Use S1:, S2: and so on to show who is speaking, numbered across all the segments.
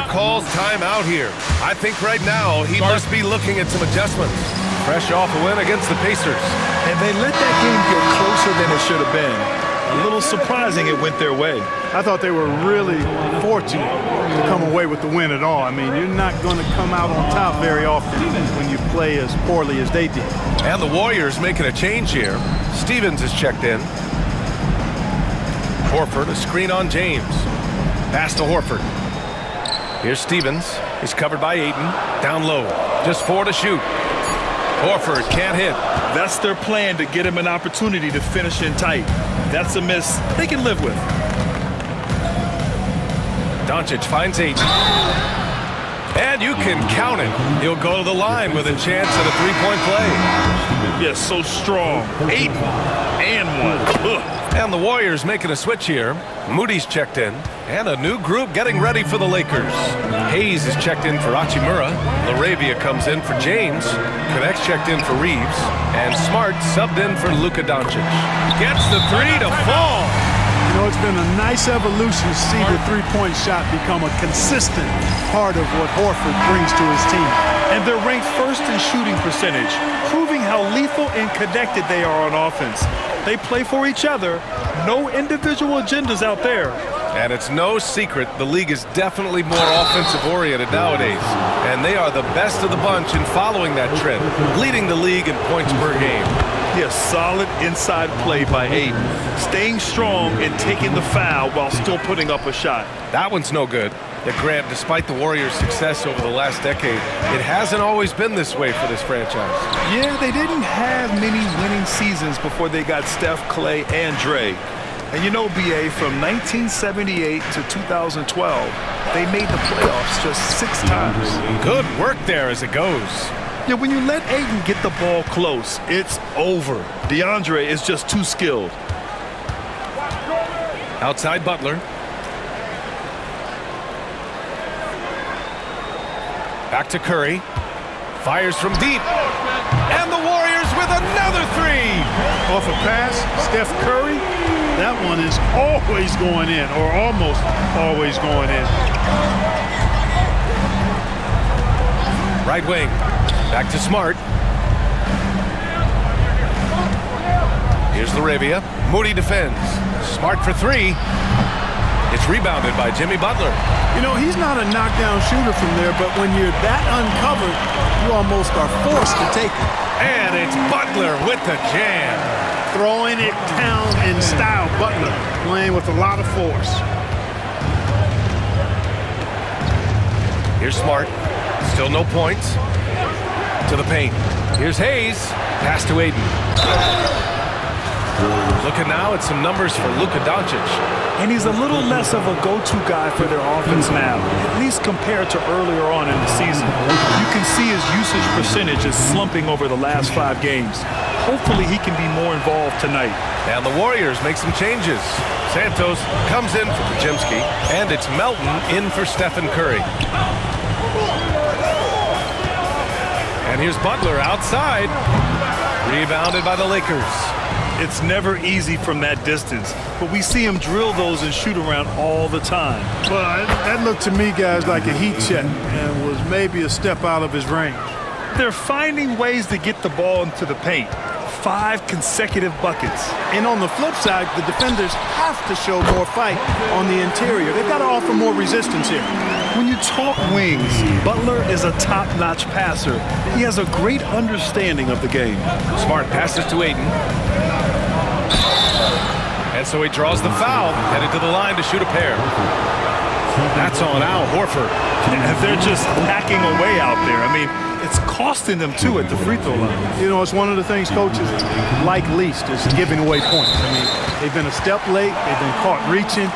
S1: calls timeout here. I think right now he must be looking at some adjustments. Fresh off a win against the Pacers.
S2: And they let that game get closer than it should have been. A little surprising it went their way.
S3: I thought they were really fortunate to come away with the win at all. I mean, you're not going to come out on top very often when you play as poorly as they did.
S1: And the Warriors making a change here. Stevens is checked in. Horford, a screen on James. Pass to Horford. Here's Stevens. He's covered by Ayton. Down low. Just 4 to shoot. Horford can't hit.
S2: That's their plan, to get him an opportunity to finish in tight. That's a miss they can live with.
S1: Doncic finds Ayton. And you can count it. He'll go to the line with a chance at a three-point play.
S2: Yes, so strong. 8 and 1. Ugh.
S1: And the Warriors making a switch here. Moody's checked in. And a new group getting ready for the Lakers. Hayes is checked in for Hachimura. LaRavia comes in for James. Connect's checked in for Reeves. And Smart subbed in for Luka Doncic. Gets the three to fall.
S3: You know, it's been a nice evolution to see the three-point shot become a consistent part of what Horford brings to his team.
S2: And they're ranked first in shooting percentage, proving how lethal and connected they are on offense. They play for each other. No individual agendas out there.
S1: And it's no secret the league is definitely more offensive-oriented nowadays. And they are the best of the bunch in following that trend, leading the league in points per game.
S2: Yes, solid inside play by Ayton. Staying strong and taking the foul while still putting up a shot.
S1: That one's no good. Yet, Grant, despite the Warriors' success over the last decade, it hasn't always been this way for this franchise.
S2: Yeah, they didn't have many winning seasons before they got Steph, Clay, and Dre. And you know, BA, from 1978 to 2012, they made the playoffs just 6 times.
S1: Good work there as it goes.
S2: Yeah, when you let Ayton get the ball close, it's over. DeAndre is just too skilled.
S1: Outside Butler. Back to Curry. Fires from deep. And the Warriors with another three.
S3: Off a pass, Steph Curry. That one is always going in, or almost always going in.
S1: Right wing. Back to Smart. Here's LaRavia. Moody defends. Smart for 3. It's rebounded by Jimmy Butler.
S3: You know, he's not a knockdown shooter from there, but when you're that uncovered, you almost are forced to take it.
S1: And it's Butler with the jam.
S3: Throwing it down in style. Butler playing with a lot of force.
S1: Here's Smart. Still no points. To the paint. Here's Hayes. Pass to Ayton. Looking now at some numbers for Luka Doncic.
S2: And he's a little less of a go-to guy for their offense now, at least compared to earlier on in the season. You can see his usage percentage is slumping over the last 5 games. Hopefully he can be more involved tonight.
S1: And the Warriors make some changes. Santos comes in for Podziemski, and it's Melton in for Stephen Curry. And here's Butler outside. Rebounded by the Lakers.
S2: It's never easy from that distance, but we see him drill those and shoot around all the time.
S3: Well, that looked to me, guys, like a heat check and was maybe a step out of his range.
S2: They're finding ways to get the ball into the paint. 5 consecutive buckets.
S3: And on the flip side, the defenders have to show more fight on the interior. They've got to offer more resistance here.
S2: When you talk wings, Butler is a top-notch passer. He has a great understanding of the game.
S1: Smart passes to Ayton. And so he draws the foul, headed to the line to shoot a pair. That's on Al Horford.
S2: And they're just hacking away out there. I mean, it's costing them, too, at the free throw line.
S3: You know, it's one of the things coaches like least is giving away points. I mean, they've been a step late. They've been caught reaching.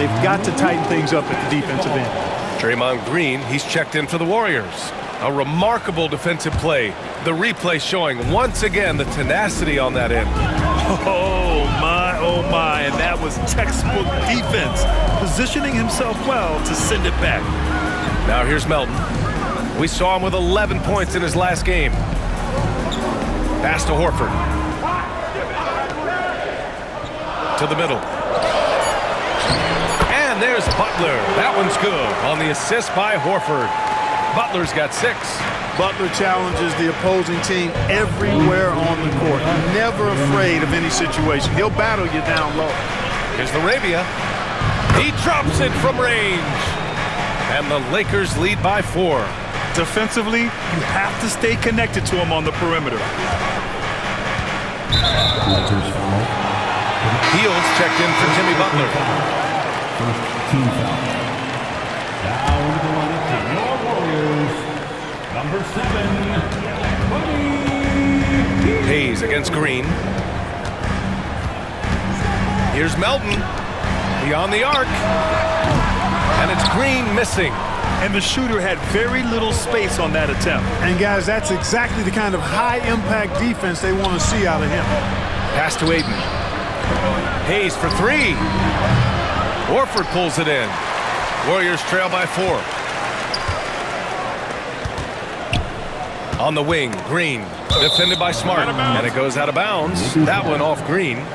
S3: They've got to tighten things up at the defensive end.
S1: Draymond Green, he's checked in for the Warriors. A remarkable defensive play. The replay showing once again the tenacity on that end.
S2: Oh my, and that was textbook defense, positioning himself well to send it back.
S1: Now here's Melton. We saw him with 11 points in his last game. Pass to Horford. To the middle. And there's Butler, that one's good on the assist by Horford. Butler's got 6.
S3: Butler challenges the opposing team everywhere on the court. Never afraid of any situation. He'll battle you down low.
S1: Here's LaRavia. He drops it from range. And the Lakers lead by 4.
S2: Defensively, you have to stay connected to him on the perimeter.
S1: Fields checked in for Jimmy Butler.
S4: First team foul. Now into the lineup for your Warriors, number 7,
S1: Hayes against Green. Here's Melton. Beyond the arc. And it's Green missing.
S2: And the shooter had very little space on that attempt.
S3: And guys, that's exactly the kind of high-impact defense they want to see out of him.
S1: Pass to Aiden. Hayes for 3. Horford pulls it in. Warriors trail by 4. On the wing, Green. Defended by Smart. And it goes out of bounds. That one off Green.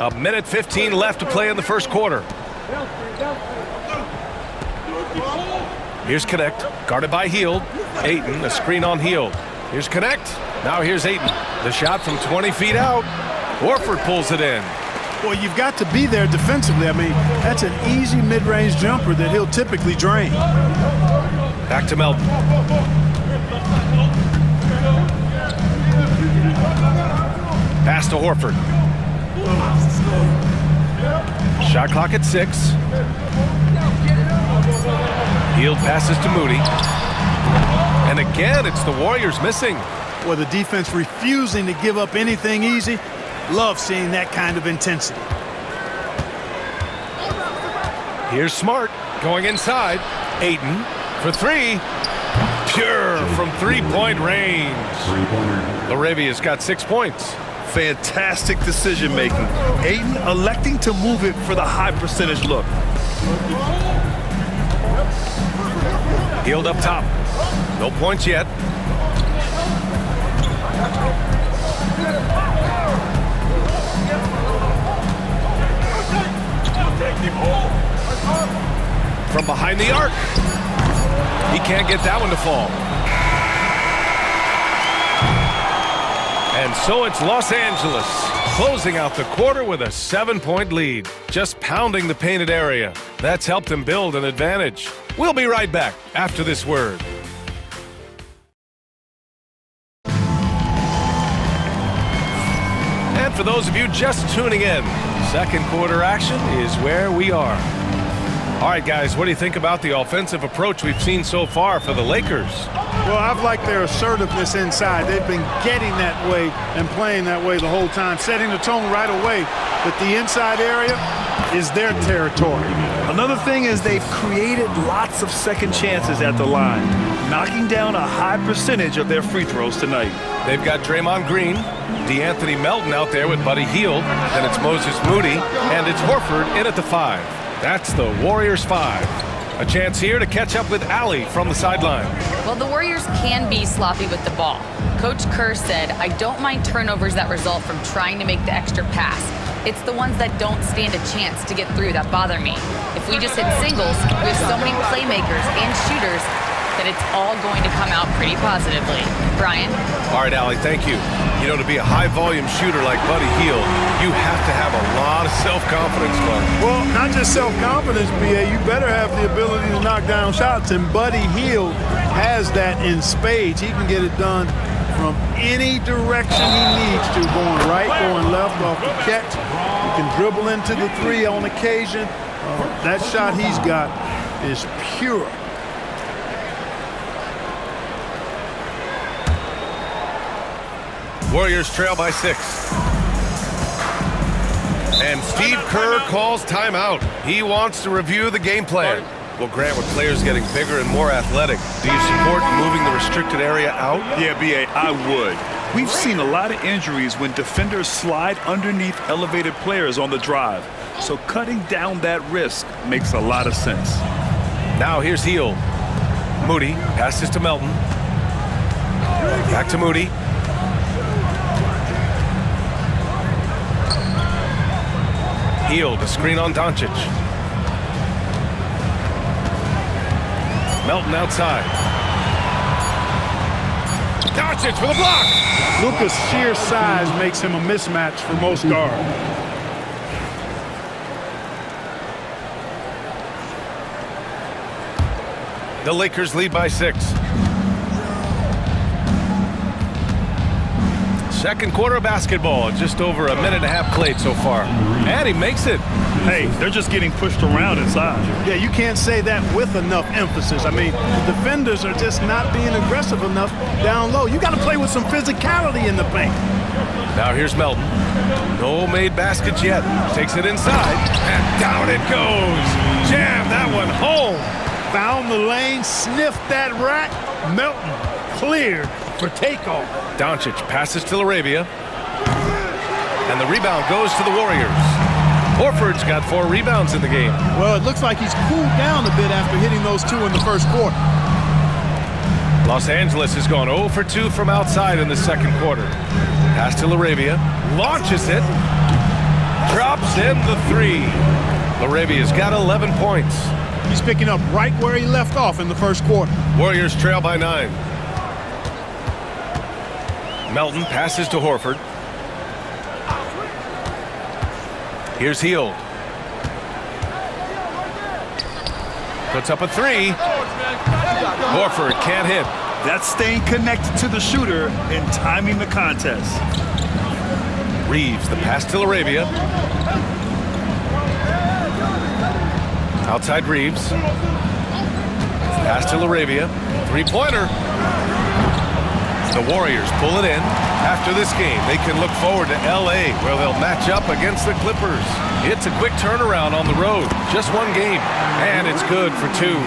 S1: A minute 15 left to play in the first quarter. Here's Connect, guarded by Hield. Ayton, a screen on Hield. Here's Connect. Now here's Ayton. The shot from 20 feet out. Horford pulls it in.
S3: Well, you've got to be there defensively. I mean, that's an easy mid-range jumper that he'll typically drain.
S1: Back to Melton. Pass to Horford. Shot clock at 6. Hield passes to Moody. And again, it's the Warriors missing.
S3: Well, the defense refusing to give up anything easy. Love seeing that kind of intensity.
S1: Here's Smart going inside. Ayton for 3. Pure from three-point range. LaRavia's got 6 points.
S2: Fantastic decision-making. Ayton electing to move it for the high percentage look.
S1: Hield up top. No points yet. From behind the arc. He can't get that one to fall. And so it's Los Angeles, closing out the quarter with a 7-point lead. Just pounding the painted area. That's helped them build an advantage. We'll be right back after this word. And for those of you just tuning in, second quarter action is where we are. All right, guys, what do you think about the offensive approach we've seen so far for the Lakers?
S3: Well, I've liked their assertiveness inside. They've been getting that way and playing that way the whole time, setting the tone right away that the inside area is their territory.
S2: Another thing is they've created lots of second chances at the line, knocking down a high percentage of their free throws tonight.
S1: They've got Draymond Green, DeAnthony Melton out there with Buddy Hield, then it's Moses Moody, and it's Horford in at the 5. That's the Warriors 5. A chance here to catch up with Allie from the sideline.
S5: Well, the Warriors can be sloppy with the ball. Coach Kerr said, "I don't mind turnovers that result from trying to make the extra pass. It's the ones that don't stand a chance to get through that bother me. If we just hit singles, we have so many playmakers and shooters that it's all going to come out pretty positively." Brian?
S1: All right, Allie, thank you. You know, to be a high-volume shooter like Buddy Hield, you have to have a lot of self-confidence, bud.
S3: Well, not just self-confidence, B.A. You better have the ability to knock down shots, and Buddy Hield has that in spades. He can get it done from any direction he needs to, going right, going left off the catch. He can dribble into the 3 on occasion. That shot he's got is pure.
S1: Warriors trail by 6. And Steve Kerr calls timeout. He wants to review the game plan. Well, Grant, with players getting bigger and more athletic, do you support moving the restricted area out?
S2: Yeah, B.A., I would. We've seen a lot of injuries when defenders slide underneath elevated players on the drive. So cutting down that risk makes a lot of sense.
S1: Now here's Hield. Moody passes to Melton. Back to Moody. Hield, a screen on Doncic. Melton outside. Doncic with a block.
S3: Luka's sheer size makes him a mismatch for most guards.
S1: The Lakers lead by 6. Second quarter of basketball, just over a minute and a half played so far. And he makes it.
S2: Hey, they're just getting pushed around inside.
S3: Yeah, you can't say that with enough emphasis. I mean, the defenders are just not being aggressive enough down low. You got to play with some physicality in the paint.
S1: Now here's Melton. No made baskets yet. Takes it inside, and down it goes. Jam that one home.
S3: Found the lane, sniffed that rack. Melton cleared for takeoff.
S1: Doncic passes to Laravia. And the rebound goes to the Warriors. Horford's got 4 rebounds in the game.
S3: Well, it looks like he's cooled down a bit after hitting those 2 in the first quarter.
S1: Los Angeles has gone 0 for 2 from outside in the second quarter. Pass to Laravia. Launches it. Drops in the 3. Laravia's got 11 points.
S3: He's picking up right where he left off in the first quarter.
S1: Warriors trail by 9. Melton passes to Horford. Here's Hield. Puts up a 3. Horford can't hit.
S2: That's staying connected to the shooter and timing the contest.
S1: Reeves, the pass to Laravia. Outside Reeves. Pass to Laravia. 3-pointer. The Warriors pull it in. After this game, they can look forward to LA, where they'll match up against the Clippers. It's a quick turnaround on the road. Just 1 game, and it's good for 2.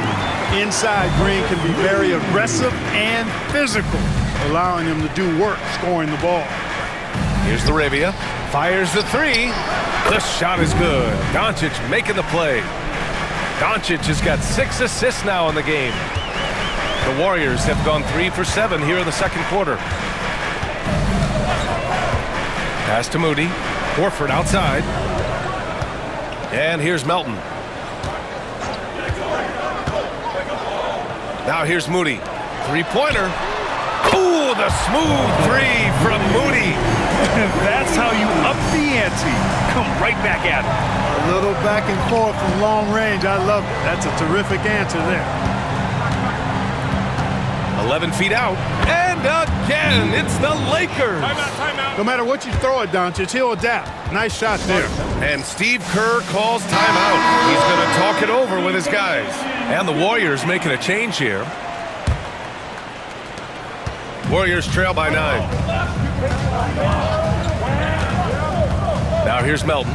S3: Inside, Green can be very aggressive and physical, allowing him to do work scoring the ball.
S1: Here's Laravia. Fires the 3. The shot is good. Doncic making the play. Doncic has got 6 assists now in the game. The Warriors have gone 3 for 7 here in the second quarter. Pass to Moody. Horford outside. And here's Melton. Now here's Moody. 3-pointer. Ooh, the smooth 3 from Moody.
S2: That's how you up the ante. Come right back at it.
S3: A little back and forth from long range. I love it. That's a terrific answer there.
S1: 11 feet out. And again, it's the Lakers.
S3: No matter what you throw at Doncic, he'll adapt. Nice shot there.
S1: And Steve Kerr calls timeout. He's going to talk it over with his guys. And the Warriors making a change here. Warriors trail by 9. Now here's Melton.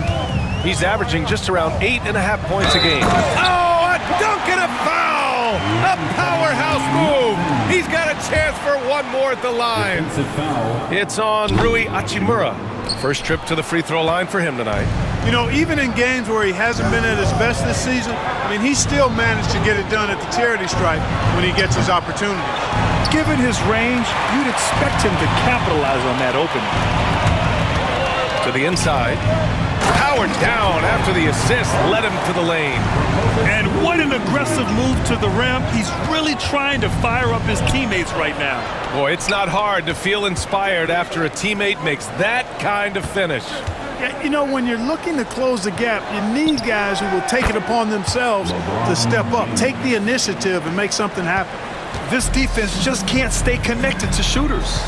S1: He's averaging just around 8.5 points a game. Oh, a dunk and a foul! A powerhouse move. He's got a chance for 1 more at the line. It's on Rui Hachimura. First trip to the free throw line for him tonight.
S3: You know, even in games where he hasn't been at his best this season, I mean, he still managed to get it done at the charity stripe when he gets his opportunity.
S2: Given his range, you'd expect him to capitalize on that opening.
S1: To the inside. Powered down after the assist led him to the lane.
S2: And what an aggressive move to the rim. He's really trying to fire up his teammates right now.
S1: Boy, it's not hard to feel inspired after a teammate makes that kind of finish.
S3: Yeah, you know, when you're looking to close the gap, you need guys who will take it upon themselves to step up, take the initiative, and make something happen.
S2: This defense just can't stay connected to shooters.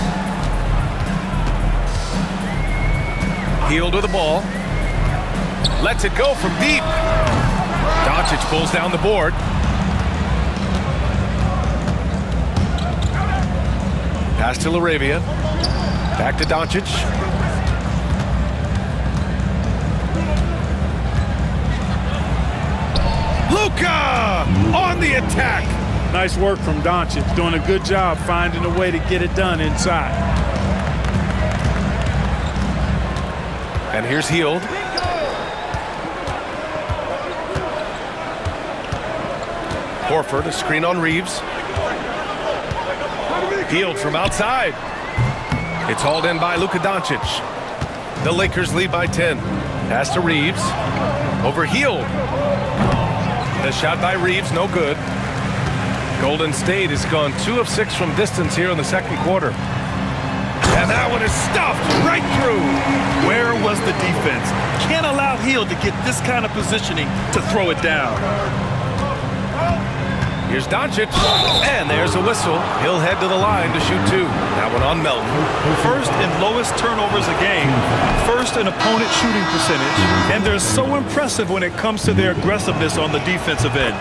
S1: Hield with the ball. Lets it go from deep. Doncic pulls down the board. Pass to Laravia. Back to Doncic. Luka on the attack.
S3: Nice work from Doncic, doing a good job finding a way to get it done inside.
S1: And here's Hield. Horford, a screen on Reeves. Hield from outside. It's hauled in by Luka Doncic. The Lakers lead by 10. Pass to Reeves. Over Heald. The shot by Reeves, no good. Golden State has gone 2 of 6 from distance here in the second quarter. And that one is stuffed right through.
S2: Where was the defense? Can't allow Heald to get this kind of positioning to throw it down.
S1: Here's Doncic, and there's a whistle. He'll head to the line to shoot 2. That one on Melton.
S2: First and lowest turnovers a game, first in opponent shooting percentage, and they're so impressive when it comes to their aggressiveness on the defensive end.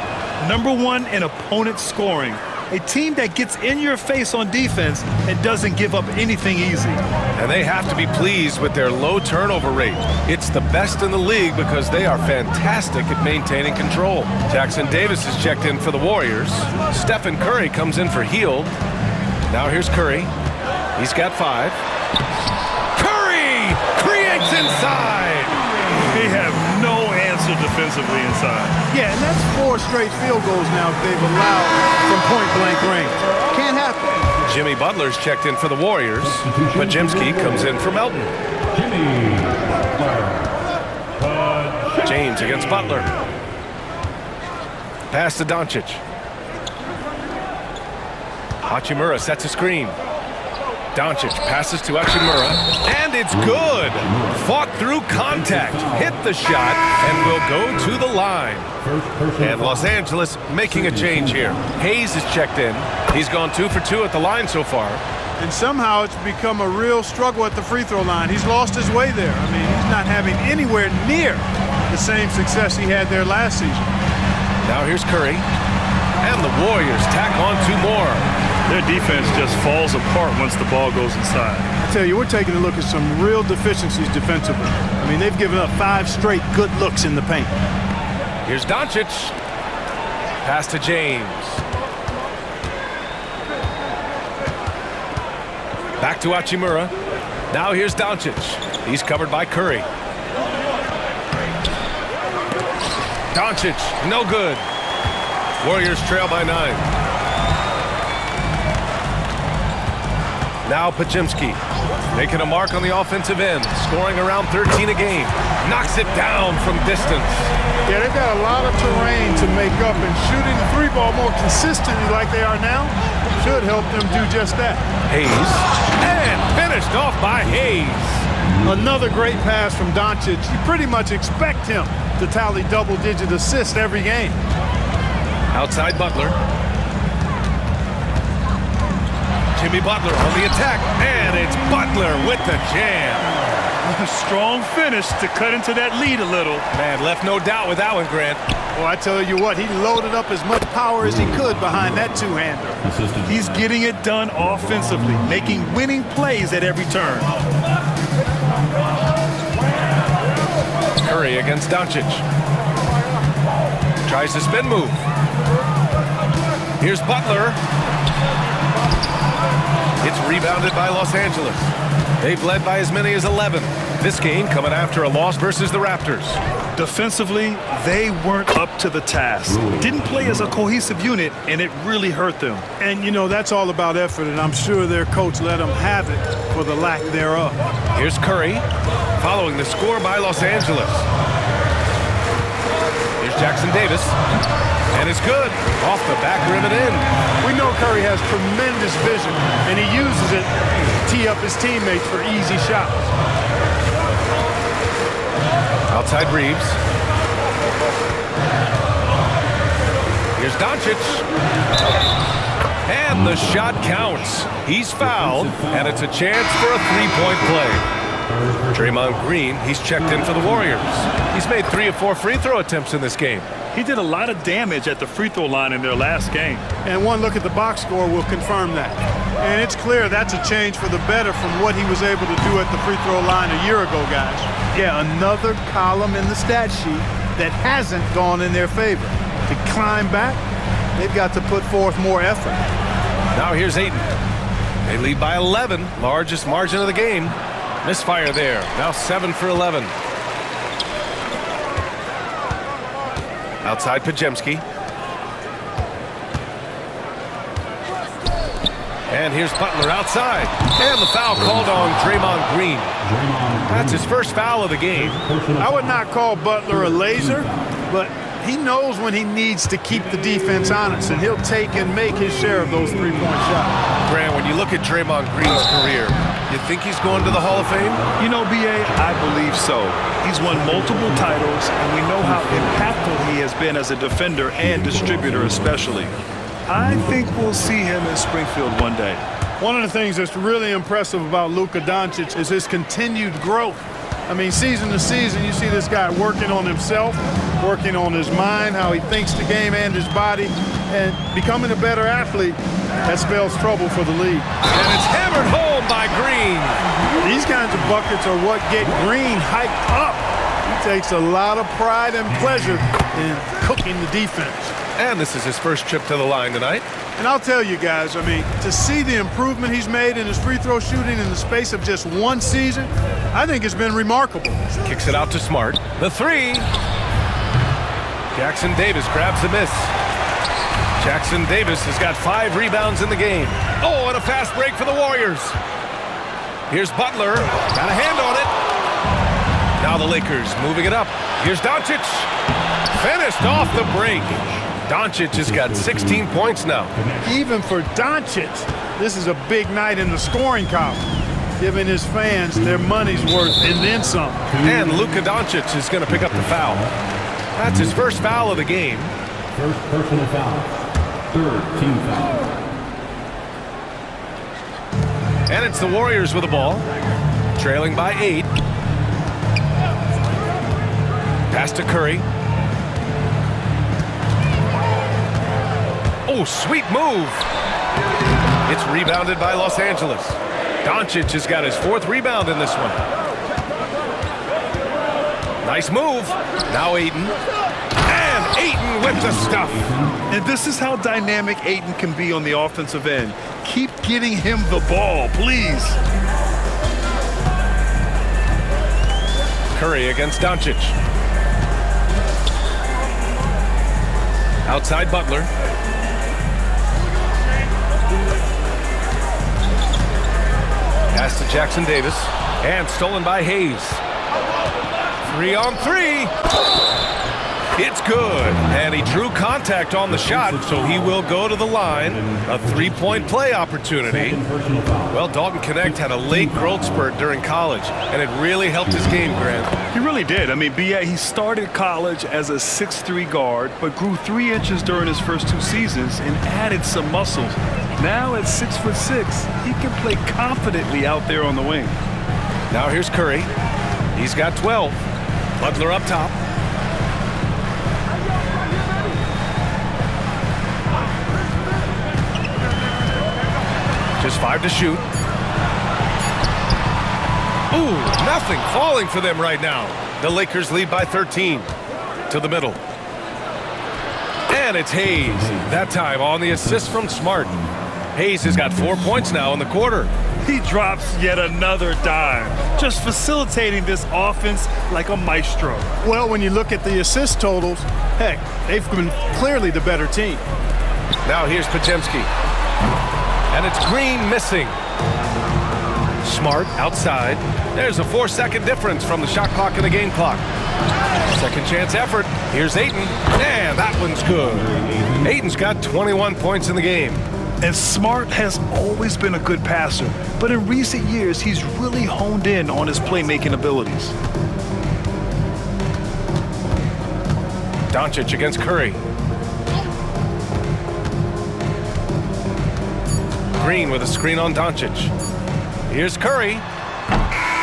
S2: Number 1 in opponent scoring. A team that gets in your face on defense and doesn't give up anything easy.
S1: And they have to be pleased with their low turnover rate. It's the best in the league because they are fantastic at maintaining control. Jackson Davis is checked in for the Warriors. Stephen Curry comes in for Heald. Now here's Curry. He's got 5. Curry creates inside.
S2: They have no answer defensively inside.
S3: Yeah, and that's 4 straight field goals now they've allowed from point-blank range. Can't happen.
S1: Jimmy Butler's checked in for the Warriors. Pajemski comes in for Melton. James against Butler. Pass to Doncic. Hachimura sets a screen. Doncic passes to Hachimura, and it's good. Fought through contact, hit the shot, and will go to the line. And Los Angeles making a change here. Hayes is checked in. He's gone 2 for 2 at the line so far.
S3: And somehow it's become a real struggle at the free throw line. He's lost his way there. I mean, he's not having anywhere near the same success he had there last season.
S1: Now here's Curry. And the Warriors tack on 2 more.
S2: Their defense just falls apart once the ball goes inside.
S3: I tell you, we're taking a look at some real deficiencies defensively. I mean, they've given up 5 straight good looks in the paint.
S1: Here's Doncic. Pass to James. Back to Hachimura. Now here's Doncic. He's covered by Curry. Doncic, no good. Warriors trail by 9. Now Pajemski making a mark on the offensive end, scoring around 13 a game. Knocks it down from distance.
S3: Yeah, they've got a lot of terrain to make up, and shooting the 3-ball more consistently like they are now should help them do just that.
S1: Hayes, and finished off by Hayes.
S3: Another great pass from Doncic. You pretty much expect him to tally double-digit assists every game.
S1: Outside Butler. Jimmy Butler on the attack, and it's Butler with the jam.
S2: A strong finish to cut into that lead a little.
S1: Man, left no doubt with that one, Grant.
S3: Well, I tell you what, he loaded up as much power as he could behind that 2-hander.
S2: He's getting it done offensively, making winning plays at every turn.
S1: Curry against Doncic. Tries to spin move. Here's Butler. It's rebounded by Los Angeles. They've led by as many as 11. This game coming after a loss versus the Raptors.
S2: Defensively, they weren't up to the task. Didn't play as a cohesive unit, and it really hurt them.
S3: And, you know, that's all about effort, and I'm sure their coach let them have it for the lack thereof.
S1: Here's Curry, following the score by Los Angeles. Here's Jackson Davis. And it's good. Off the back rim and in.
S3: We know Curry has tremendous vision, and he uses it to tee up his teammates for easy shots.
S1: Outside Reeves. Here's Doncic. And the shot counts. He's fouled, and it's a chance for a 3-point play. Draymond Green, he's checked in for the Warriors. He's made 3 of 4 free throw attempts in this game.
S2: He did a lot of damage at the free throw line in their last game.
S3: And one look at the box score will confirm that. And it's clear that's a change for the better from what he was able to do at the free throw line a year ago, guys. Yeah, another column in the stat sheet that hasn't gone in their favor. To climb back, they've got to put forth more effort.
S1: Now here's Ayton. They lead by 11, largest margin of the game. Misfire there, now 7 for 11. Outside Pajemski. And here's Butler outside. And the foul called on Draymond Green. That's his first foul of the game.
S3: I would not call Butler a laser, but he knows when he needs to keep the defense honest, and he'll take and make his share of those three-point shots.
S1: Grant, when you look at Draymond Green's career, you think he's going to the Hall of Fame?
S2: You know, B.A., I believe so. He's won multiple titles, and we know how impactful he has been as a defender and distributor especially. I think we'll see him in Springfield one day.
S3: One of the things that's really impressive about Luka Doncic is his continued growth. I mean, season to season, you see this guy working on himself, working on his mind, how he thinks the game and his body, and becoming a better athlete. That spells trouble for the league.
S1: And it's hammered home by Green.
S3: These kinds of buckets are what get Green hyped up. He takes a lot of pride and pleasure in cooking the defense.
S1: And this is his first trip to the line tonight.
S3: And I'll tell you guys, I mean, to see the improvement he's made in his free throw shooting in the space of just one season, I think it's been remarkable.
S1: Kicks it out to Smart. The three. Jackson Davis grabs the miss. Jackson Davis has got 5 rebounds in the game. Oh, and a fast break for the Warriors. Here's Butler. Got a hand on it. Now the Lakers moving it up. Here's Doncic. Finished off the break. Doncic has got 16 points now.
S3: Even for Doncic, this is a big night in the scoring column, giving his fans their money's worth and then some.
S1: And Luka Doncic is going to pick up the foul. That's his first foul of the game.
S4: First personal foul. Third team foul.
S1: And it's the Warriors with the ball, trailing by 8. Pass to Curry. Oh, sweet move. It's rebounded by Los Angeles. Doncic has got his 4th rebound in this one. Nice move. Now Ayton. And Ayton with the stuff.
S2: And this is how dynamic Ayton can be on the offensive end. Keep getting him the ball, please.
S1: Curry against Doncic. Outside Butler. Pass to Jackson Davis. And stolen by Hayes. 3 on 3. It's good. And he drew contact on the shot, so he will go to the line. A 3-point play opportunity. Well, Dalton Connect had a late growth spurt during college, and it really helped his game, Grant.
S2: He really did. I mean, B.A., he started college as a 6'3" guard, but grew 3 inches during his first 2 seasons and added some muscles. Now at 6'6", he can play confidently out there on the wing.
S1: Now here's Curry. He's got 12. Butler up top. Just 5 to shoot. Ooh, nothing falling for them right now. The Lakers lead by 13. To the middle. And it's Hayes. That time on the assist from Smart. Hayes has got 4 points now in the quarter.
S2: He drops yet another dime, just facilitating this offense like a maestro.
S3: Well, when you look at the assist totals, heck, they've been clearly the better team.
S1: Now here's Podziemski. And it's Green missing. Smart outside. There's a 4-second difference from the shot clock and the game clock. Second chance effort. Here's Ayton. And that one's good. Ayton's got 21 points in the game.
S2: And Smart has always been a good passer, but in recent years, he's really honed in on his playmaking abilities.
S1: Doncic against Curry. Green with a screen on Doncic. Here's Curry.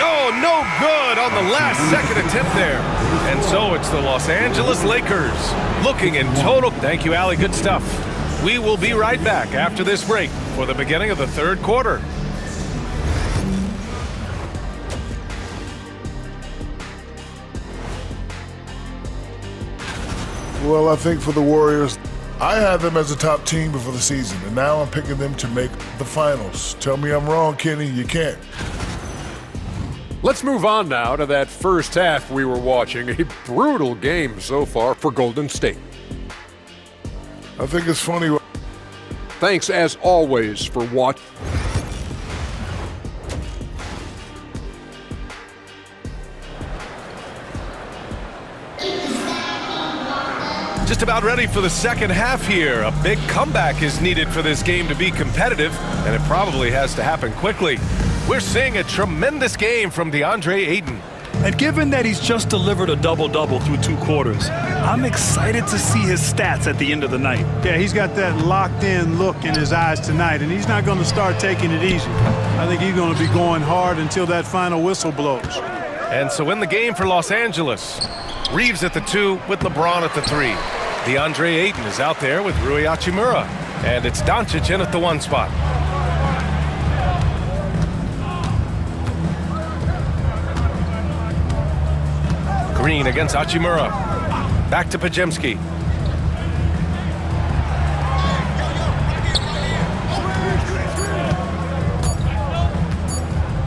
S1: Oh, no good on the last second attempt there. And so it's the Los Angeles Lakers looking in total. Thank you, Allie. Good stuff. We will be right back after this break for the beginning of the third quarter.
S6: Well, I think for the Warriors, I had them as a top team before the season, and now I'm picking them to make the finals. Tell me I'm wrong, Kenny. You can't.
S7: Let's move on now to that first half we were watching. A brutal game so far for Golden State.
S6: I think it's funny.
S7: Thanks, as always, for watching.
S1: Just about ready for the second half here. A big comeback is needed for this game to be competitive, and it probably has to happen quickly. We're seeing a tremendous game from DeAndre Ayton.
S2: And given that he's just delivered a double-double through 2 quarters, I'm excited to see his stats at the end of the night.
S3: Yeah, he's got that locked-in look in his eyes tonight, and he's not going to start taking it easy. I think he's going to be going hard until that final whistle blows.
S1: And so in the game for Los Angeles, Reeves at the 2 with LeBron at the 3. DeAndre Ayton is out there with Rui Hachimura, and it's Doncic in at the 1 spot. Green against Hachimura. Back to Pajemski.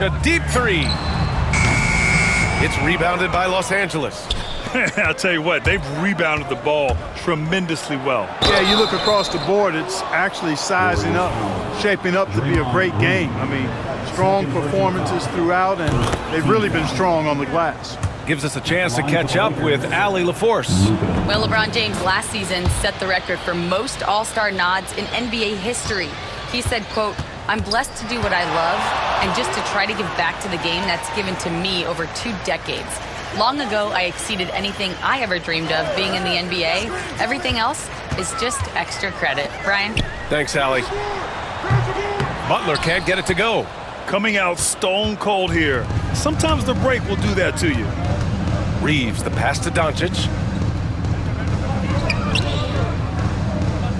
S1: A deep 3. It's rebounded by Los Angeles.
S2: I'll tell you what, they've rebounded the ball tremendously well.
S3: Yeah, you look across the board, it's actually sizing up, shaping up to be a great game. I mean, strong performances throughout, and they've really been strong on the glass.
S1: Gives us a chance to catch up with Allie LaForce.
S5: Well, LeBron James last season set the record for most All-Star nods in NBA history. He said, quote, "I'm blessed to do what I love and just to try to give back to the game that's given to me over 2 decades. Long ago, I exceeded anything I ever dreamed of being in the NBA. Everything else is just extra credit." Brian?
S1: Thanks, Allie. Butler can't get it to go.
S2: Coming out stone cold here. Sometimes the break will do that to you.
S1: Reeves, the pass to Doncic.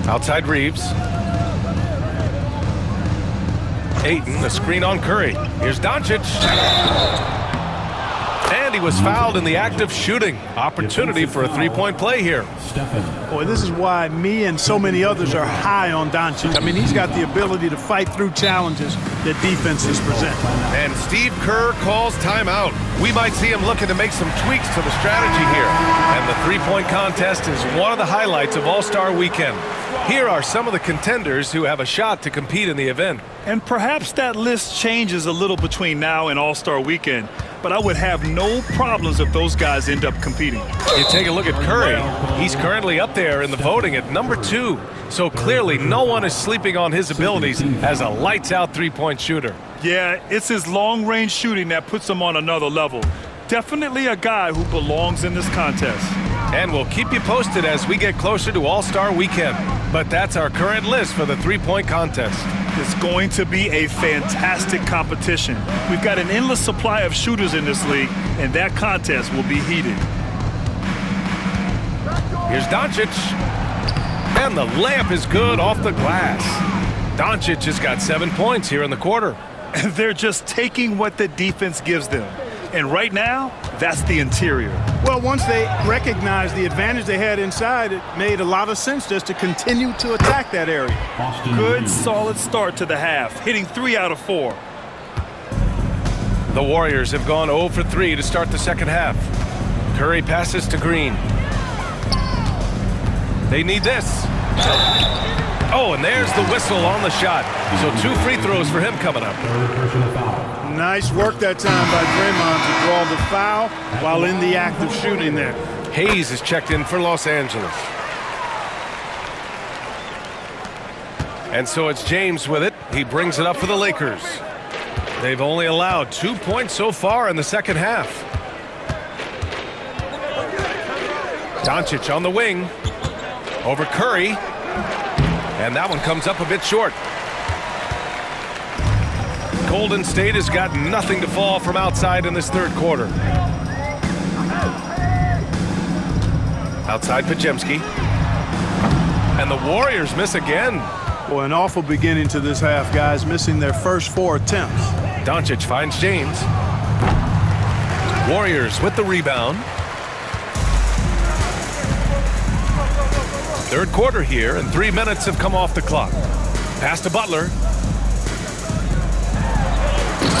S1: Outside Reeves. Ayton, the screen on Curry. Here's Doncic. And he was fouled in the act of shooting. Opportunity for a 3-point play here.
S3: Boy, this is why me and so many others are high on Doncic. I mean, he's got the ability to fight through challenges that defenses present.
S1: And Steve Kerr calls timeout. We might see him looking to make some tweaks to the strategy here. And the 3-point contest is one of the highlights of All-Star Weekend. Here are some of the contenders who have a shot to compete in the event.
S2: And perhaps that list changes a little between now and All-Star Weekend, but I would have no problems if those guys end up competing.
S1: You take a look at Curry. He's currently up there in the voting at number 2. So clearly no one is sleeping on his abilities as a lights-out 3-point shooter.
S2: Yeah, it's his long-range shooting that puts him on another level. Definitely a guy who belongs in this contest.
S1: And we'll keep you posted as we get closer to All-Star Weekend. But that's our current list for the 3-point contest.
S2: It's going to be a fantastic competition. We've got an endless supply of shooters in this league, and that contest will be heated.
S1: Here's Doncic. And the layup is good off the glass. Doncic has got 7 points here in the quarter.
S2: They're just taking what the defense gives them. And right now, that's the interior.
S3: Well, once they recognized the advantage they had inside, it made a lot of sense just to continue to attack that area.
S2: Good, solid start to the half, hitting 3 out of 4.
S1: The Warriors have gone 0 for 3 to start the second half. Curry passes to Green. They need this. Oh, and there's the whistle on the shot. So 2 free throws for him coming up.
S3: Nice work that time by Draymond to draw the foul while in the act of shooting there.
S1: Hayes is checked in for Los Angeles. And so it's James with it. He brings it up for the Lakers. They've only allowed 2 points so far in the second half. Doncic on the wing. Over Curry. And that one comes up a bit short. Golden State has got nothing to fall from outside in this third quarter. Outside Pajemski. And the Warriors miss again.
S3: Boy, an awful beginning to this half, guys, missing their first 4 attempts.
S1: Doncic finds James. Warriors with the rebound. Third quarter here, and 3 minutes have come off the clock. Pass to Butler.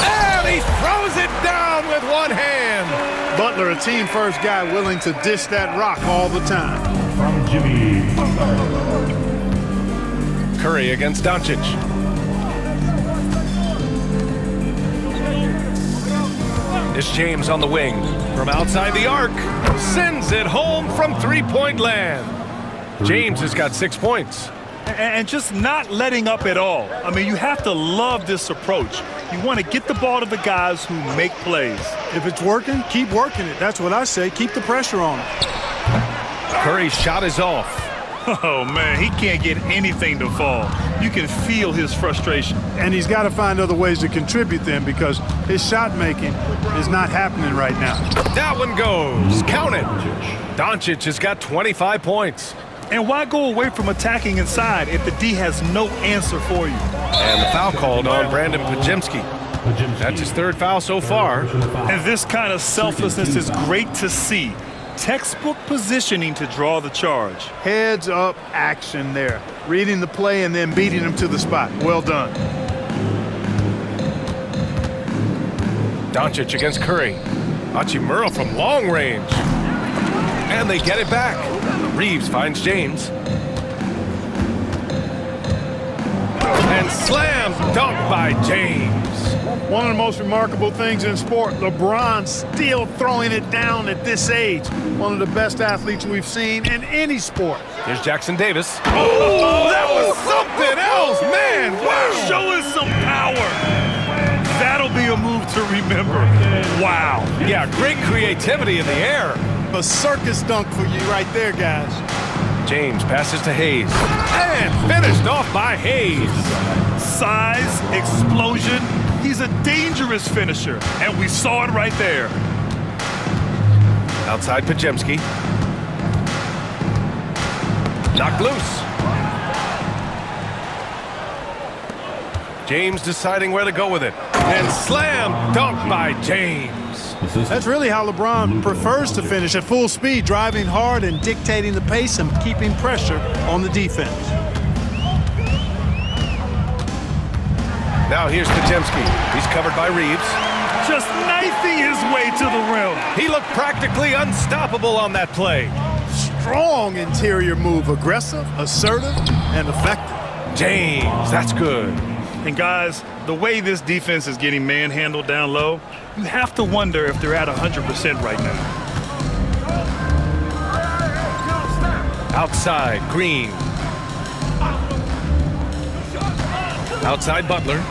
S1: And he throws it down with one hand.
S3: Butler, a team-first guy willing to dish that rock all the time.
S4: From Jimmy Butler.
S1: Curry against Doncic. It's James on the wing. From outside the arc. Sends it home from three-point land. James has got 6 points.
S2: And just not letting up at all. I mean, you have to love this approach. You want to get the ball to the guys who make plays.
S3: If it's working, keep working it. That's what I say. Keep the pressure on it.
S1: Curry's shot is off.
S2: Oh, man, he can't get anything to fall. You can feel his frustration.
S3: And he's got to find other ways to contribute then because his shot making is not happening right now.
S1: That one goes. Count it. Doncic has got 25 points.
S2: And why go away from attacking inside if the D has no answer for you?
S1: And the foul called on Brandon Pajemski. That's his third foul so far.
S2: And this kind of selflessness is great to see. Textbook positioning to draw the charge.
S3: Heads up action there. Reading the play and then beating him to the spot. Well done.
S1: Doncic against Curry. Hachimura from long range. And they get it back. Reeves finds James. And slam dunk by James.
S3: One of the most remarkable things in sport, LeBron still throwing it down at this age. One of the best athletes we've seen in any sport.
S1: Here's Jackson Davis. Oh, that was something else, man. Wow.
S2: Show us some power. That'll be a move to remember. Wow.
S1: Yeah, great creativity in the air.
S3: A circus dunk for you right there, guys.
S1: James passes to Hayes. And finished off by Hayes.
S2: Size, explosion. He's a dangerous finisher, and we saw it right there.
S1: Outside Pajemski. Knocked loose. James deciding where to go with it. And slam dunk by James.
S3: That's really how LeBron prefers to finish, at full speed, driving hard and dictating the pace and keeping pressure on the defense.
S1: Now here's Pajemski. He's covered by Reeves.
S2: Just knifing his way to the rim.
S1: He looked practically unstoppable on that play.
S3: Strong interior move, aggressive, assertive, and effective.
S1: James, that's good.
S2: And guys, the way this defense is getting manhandled down low, you have to wonder if they're at 100% right now.
S1: Outside, Green. Outside, Butler.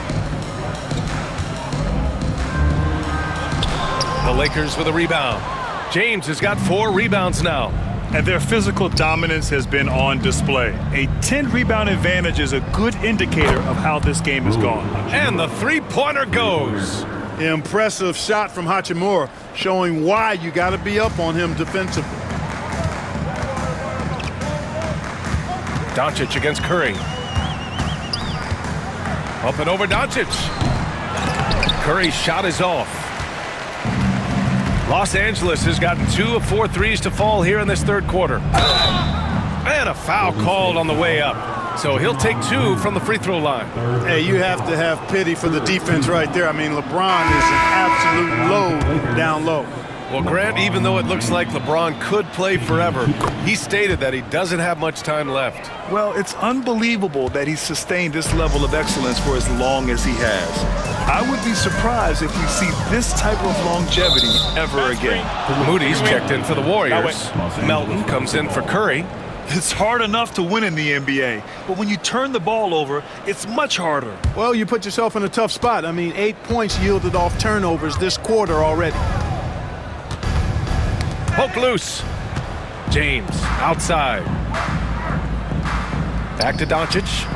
S1: The Lakers with a rebound. James has got 4 rebounds now.
S2: And their physical dominance has been on display. A 10-rebound advantage is a good indicator of how this game has gone.
S1: And the three-pointer goes.
S3: Impressive shot from Hachimura, showing why you got to be up on him defensively.
S1: Doncic against Curry. Up and over Doncic. Curry's shot is off. Los Angeles has gotten 2 of 4 threes to fall here in this third quarter. And a foul called on the way up. So he'll take 2 from the free throw line.
S3: Hey, you have to have pity for the defense right there. I mean, LeBron is an absolute load down low.
S1: Well, Grant, even though it looks like LeBron could play forever, he stated that he doesn't have much time left.
S2: Well, it's unbelievable that he's sustained this level of excellence for as long as he has. I would be surprised if we see this type of longevity ever again.
S1: Moody's checked in for the Warriors. Melton comes in for Curry.
S2: It's hard enough to win in the NBA, but when you turn the ball over, it's much harder.
S3: Well, you put yourself in a tough spot. I mean, 8 points yielded off turnovers this quarter already.
S1: Poke loose. James outside. Back to Doncic.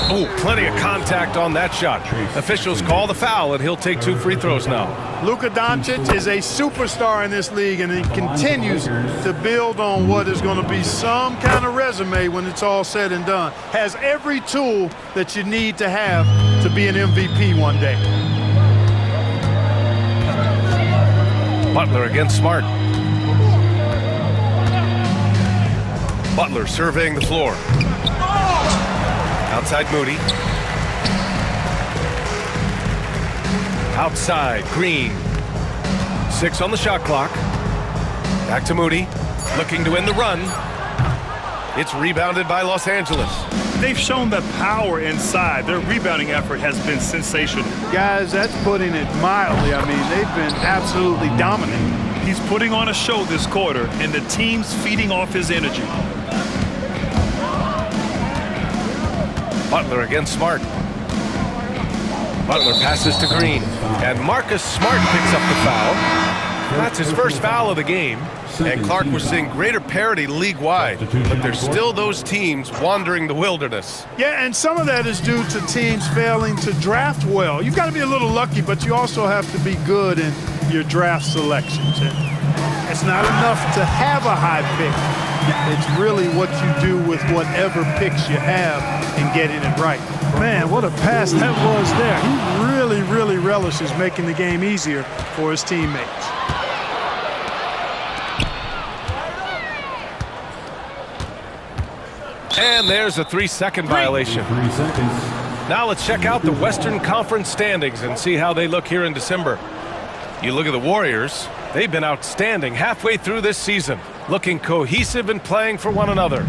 S1: Oh, plenty of contact on that shot. Officials call the foul, and he'll take 2 free throws now.
S3: Luka Doncic is a superstar in this league, and he continues to build on what is going to be some kind of resume when it's all said and done. Has every tool that you need to have to be an MVP one day.
S1: Butler against Smart. Butler surveying the floor. Outside Moody. Outside Green. 6 on the shot clock. Back to Moody. Looking to end the run. It's rebounded by Los Angeles.
S2: they've shown the power inside. Their rebounding effort has been sensational.
S3: Guys, that's putting it mildly. I mean, they've been absolutely dominant.
S2: He's putting on a show this quarter, and the team's feeding off his energy.
S1: Butler against Smart. Butler passes to Green, and Marcus Smart picks up the foul. That's his first foul of the game. And Clark, we're seeing greater parity league-wide, but there's still those teams wandering the wilderness.
S3: Yeah, and some of that is due to teams failing to draft well. You've got to be a little lucky, but you also have to be good in your draft selections. And it's not enough to have a high pick. It's really what you do with whatever picks you have and getting it right. Man, what a pass that was there. He really, really relishes making the game easier for his teammates.
S1: And there's a 3-second violation.
S4: 3 seconds.
S1: Now let's check out the Western Conference standings and see how they look here in December. You look at the Warriors, they've been outstanding halfway through this season, looking cohesive and playing for one another.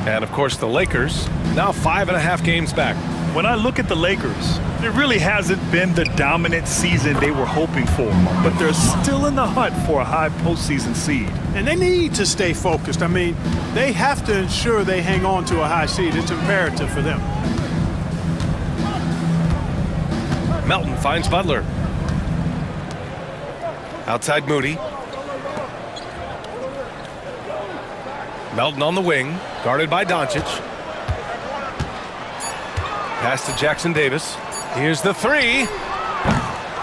S1: And of course the Lakers, now 5.5 games back.
S2: When I look at the Lakers, it really hasn't been the dominant season they were hoping for, but they're still in the hunt for a high postseason seed.
S3: And they need to stay focused. I mean, they have to ensure they hang on to a high seed. It's imperative for them.
S1: Melton finds Butler. Outside Moody. Melton on the wing, guarded by Doncic. Pass to Jackson Davis. Here's the three.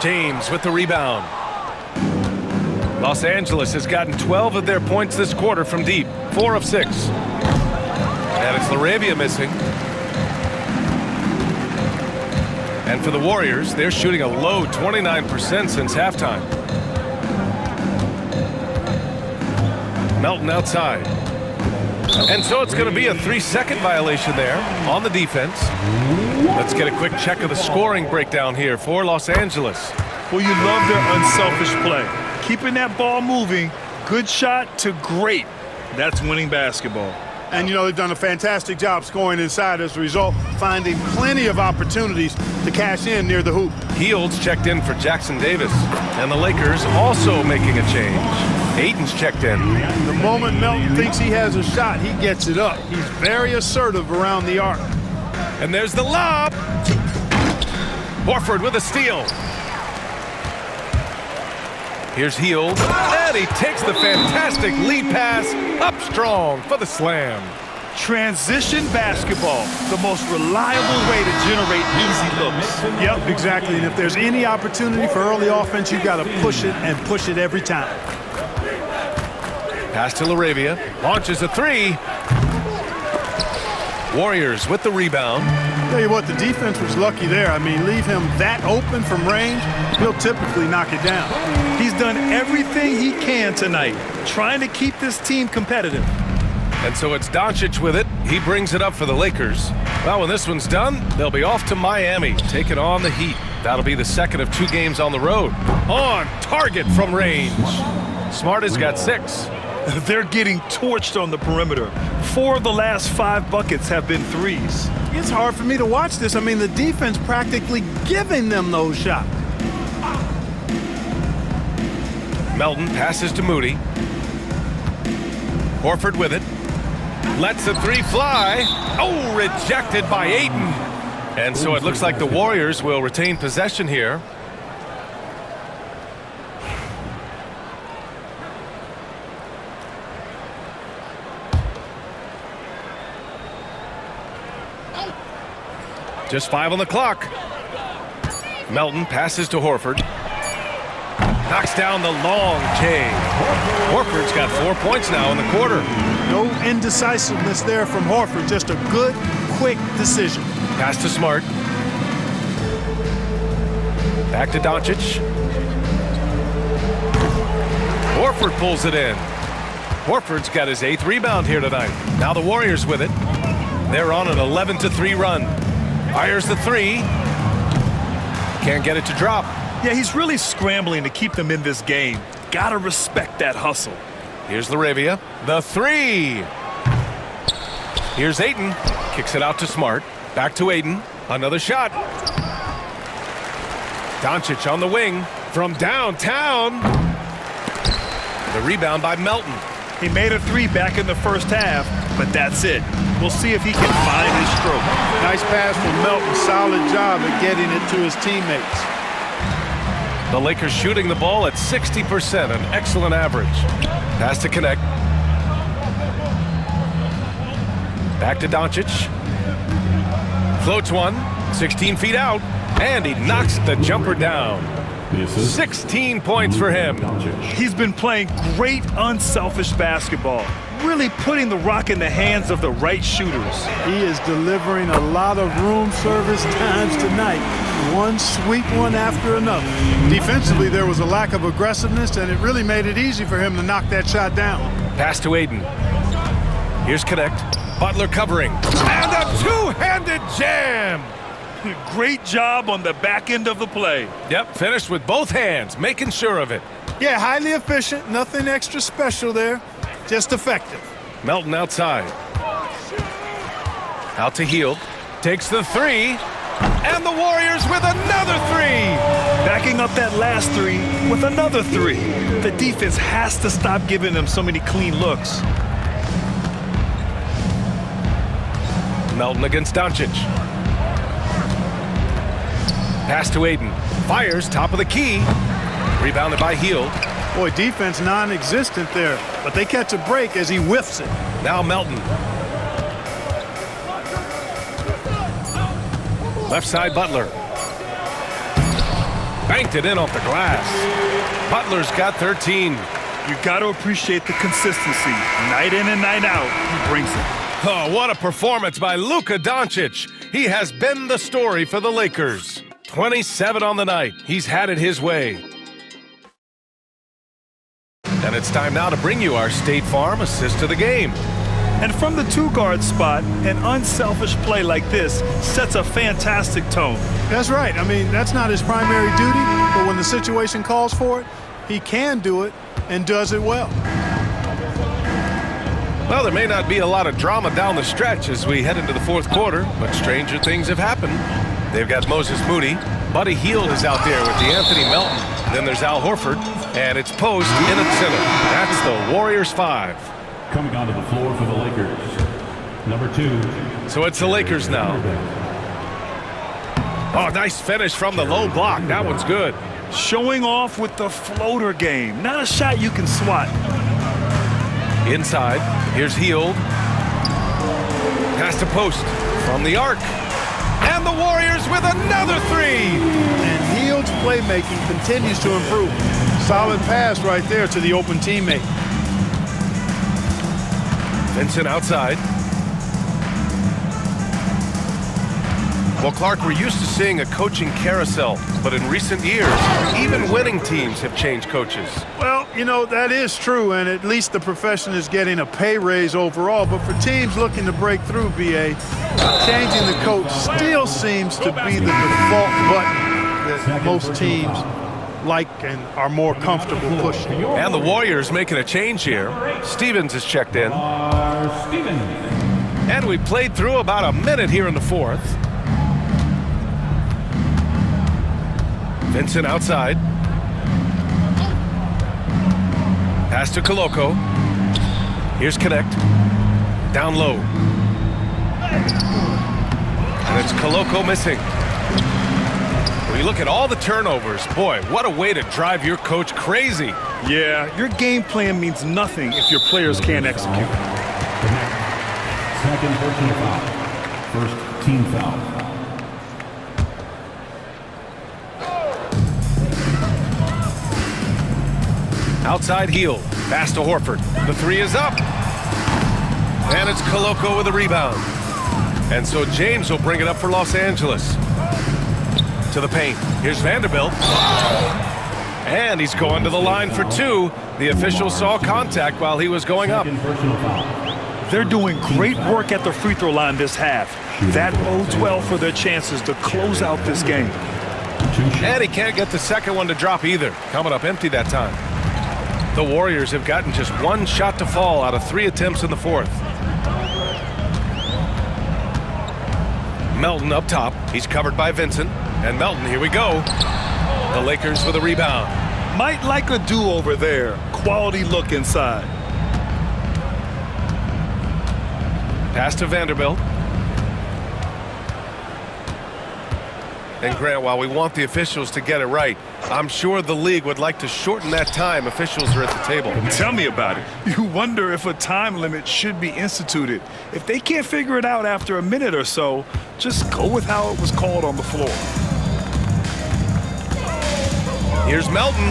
S1: James with the rebound. Los Angeles has gotten 12 of their points this quarter from deep, 4 of 6. And it's LaRavia missing. And for the Warriors, they're shooting a low 29% since halftime. Melton outside. And so it's going to be a 3-second violation there on the defense. Let's get a quick check of the scoring breakdown here for Los Angeles.
S2: Well, you love their unselfish play. Keeping that ball moving, good shot to great. That's winning basketball.
S3: And, you know, they've done a fantastic job scoring inside as a result, finding plenty of opportunities to cash in near the hoop.
S1: Hields checked in for Jackson Davis. And the Lakers also making a change. Ayton's checked in.
S3: The moment Melton thinks he has a shot, he gets it up. He's very assertive around the arc.
S1: And there's the lob. Horford with a steal. Here's Hield. And he takes the fantastic lead pass up strong for the slam.
S2: Transition basketball, the most reliable way to generate easy looks.
S3: Yep, exactly. And if there's any opportunity for early offense, you've got to push it and push it every time.
S1: Pass to LaRavia. Launches a three. Warriors with the rebound.
S3: Tell you what, the defense was lucky there. I mean, leave him that open from range, he'll typically knock it down.
S2: He's done everything he can tonight, trying to keep this team competitive.
S1: And so it's Doncic with it. He brings it up for the Lakers. Well, when this one's done, they'll be off to Miami, taking on the Heat. That'll be the second of 2 games on the road. On target from range. Smart has got 6.
S2: They're getting torched on the perimeter. 4 of the last 5 buckets have been threes.
S3: It's hard for me to watch this. I mean, the defense practically giving them those shots.
S1: Melton passes to Moody. Horford with it. Lets the three fly. Oh, rejected by Ayton. And so it looks like the Warriors will retain possession here. Just 5 on the clock. Melton passes to Horford. Knocks down the long J. Horford's got 4 points now in the quarter.
S3: No indecisiveness there from Horford. Just a good, quick decision.
S1: Pass to Smart. Back to Doncic. Horford pulls it in. Horford's got his 8th rebound here tonight. Now the Warriors with it. They're on an 11-3 run. Fires the three. Can't get it to drop.
S2: Yeah, he's really scrambling to keep them in this game. Gotta respect that hustle.
S1: Here's LaRavia. The three. Here's Ayton. Kicks it out to Smart. Back to Aiden. Another shot. Doncic on the wing from downtown. The rebound by Melton.
S2: He made a three back in the first half, but that's it. We'll see if he can find his stroke.
S3: Nice pass from Melton. Solid job at getting it to his teammates.
S1: The Lakers shooting the ball at 60%, an excellent average. Pass to connect. Back to Doncic. Floats one, 16 feet out, and he knocks the jumper down. 16 points for him.
S2: He's been playing great unselfish basketball, really putting the rock in the hands of the right shooters.
S3: He is delivering a lot of room service times tonight. One sweet one after another. Defensively, there was a lack of aggressiveness, and it really made it easy for him to knock that shot down.
S1: Pass to Aiden. Here's Connect. Butler covering. And a two-handed jam.
S2: Great job on the back end of the play.
S1: Yep, finished with both hands, making sure of it.
S3: Yeah, highly efficient. Nothing extra special there. Just effective.
S1: Melton outside. Out to Hield. Takes the three. And the Warriors with another three.
S2: Backing up that last three with another three. The defense has to stop giving them so many clean looks.
S1: Melton against Doncic. Pass to Aiden. Fires top of the key. Rebounded by Hield.
S3: Boy, defense non-existent there, but they catch a break as he whiffs it.
S1: Now Melton. Left side Butler. Banked it in off the glass. Butler's got 13.
S2: You got to appreciate the consistency. Night in and night out, he brings it.
S1: Oh, what a performance by Luka Doncic. He has been the story for the Lakers. 27 on the night. He's had it his way. And it's time now to bring you our State Farm assist of the game.
S2: And from the two-guard spot, an unselfish play like this sets a fantastic tone.
S3: That's right. I mean, that's not his primary duty, but when the situation calls for it, he can do it and does it well.
S1: Well, there may not be a lot of drama down the stretch as we head into the fourth quarter, but stranger things have happened. They've got Moses Moody. Buddy Hield is out there with DeAnthony Melton. Then there's Al Horford, and it's Post in at center. That's the Warriors 5.
S4: Coming onto the floor for the Lakers, number 2.
S1: So it's the Lakers now. Oh, nice finish from the low block. That one's good.
S2: Showing off with the floater game. Not a shot you can swat.
S1: Inside, here's Hield. Pass to Post from the arc. And the Warriors with another three.
S3: And Hield's playmaking continues to improve. Solid pass right there to the open teammate.
S1: Vincent outside. Well, Clark, we're used to seeing a coaching carousel, but in recent years, even winning teams have changed coaches.
S3: Well, you know, that is true, and at least the profession is getting a pay raise overall. But for teams looking to break through, BA, changing the coach still seems to be the default button that most teams like and are more comfortable pushing.
S1: And the Warriors making a change here. Stevens is checked in.
S4: Stevens.
S1: And we played through about a minute here in the fourth. Vincent outside. Pass to Koloko. Here's Connect. Down low. And it's Koloko missing. When you look at all the turnovers, boy, what a way to drive your coach crazy.
S2: Yeah, your game plan means nothing if your players can't execute.
S4: Second personal foul. First team foul.
S1: Outside Hield. Pass to Horford. The three is up. And it's Koloko with a rebound. And so James will bring it up for Los Angeles. To the paint. Here's Vanderbilt. And he's going to the line for two. The official saw contact while he was going up.
S2: They're doing great work at the free throw line this half. That bodes well for their chances to close out this game.
S1: And he can't get the second one to drop either. Coming up empty that time. The Warriors have gotten just one shot to fall out of 3 attempts in the fourth. Melton up top. He's covered by Vincent. And Melton, here we go. The Lakers with a rebound.
S2: Might like a do-over there. Quality look inside.
S1: Pass to Vanderbilt. And Grant, while we want the officials to get it right, I'm sure the league would like to shorten that time officials are at the table.
S2: Tell me about it. You wonder if a time limit should be instituted. If they can't figure it out after a minute or so, just go with how it was called on the floor.
S1: Here's Melton.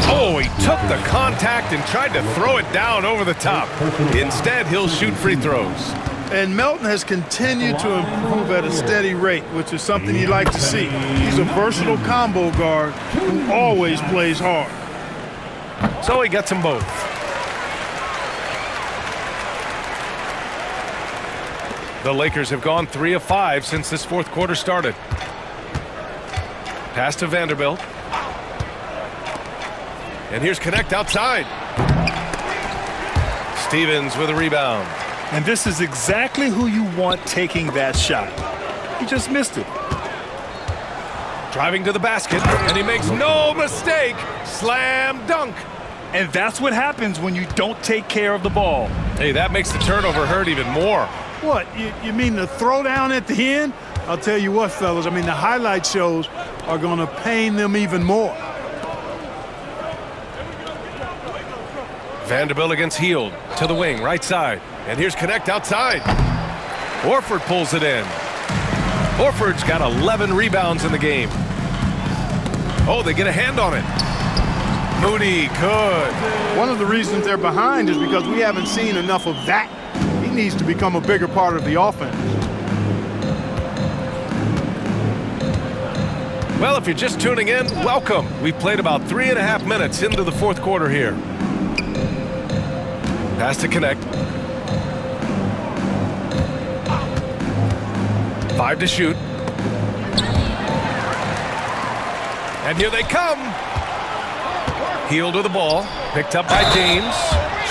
S1: Oh, he took the contact and tried to throw it down over the top. Instead, he'll shoot free throws.
S3: And Melton has continued to improve at a steady rate, which is something you like to see. He's a versatile combo guard who always plays hard.
S1: So he gets them both. The Lakers have gone 3 of 5 since this fourth quarter started. Pass to Vanderbilt. And here's Connect outside. Stevens with a rebound.
S2: And this is exactly who you want taking that shot. He just missed it.
S1: Driving to the basket, and he makes no mistake. Slam dunk.
S2: And that's what happens when you don't take care of the ball.
S1: Hey, that makes the turnover hurt even more.
S3: What, you mean the throwdown at the end? I'll tell you what, fellas, I mean, the highlight shows are going to pain them even more.
S1: Vanderbilt against Hield to the wing, right side. And here's Connect outside. Horford pulls it in. Horford's got 11 rebounds in the game. Oh, they get a hand on it. Moody, good.
S3: One of the reasons they're behind is because we haven't seen enough of that. He needs to become a bigger part of the offense.
S1: Well, if you're just tuning in, welcome. We've played about 3.5 minutes into the fourth quarter here. Pass to Connect. 5 to shoot. And here they come. Hield with the ball. Picked up by James.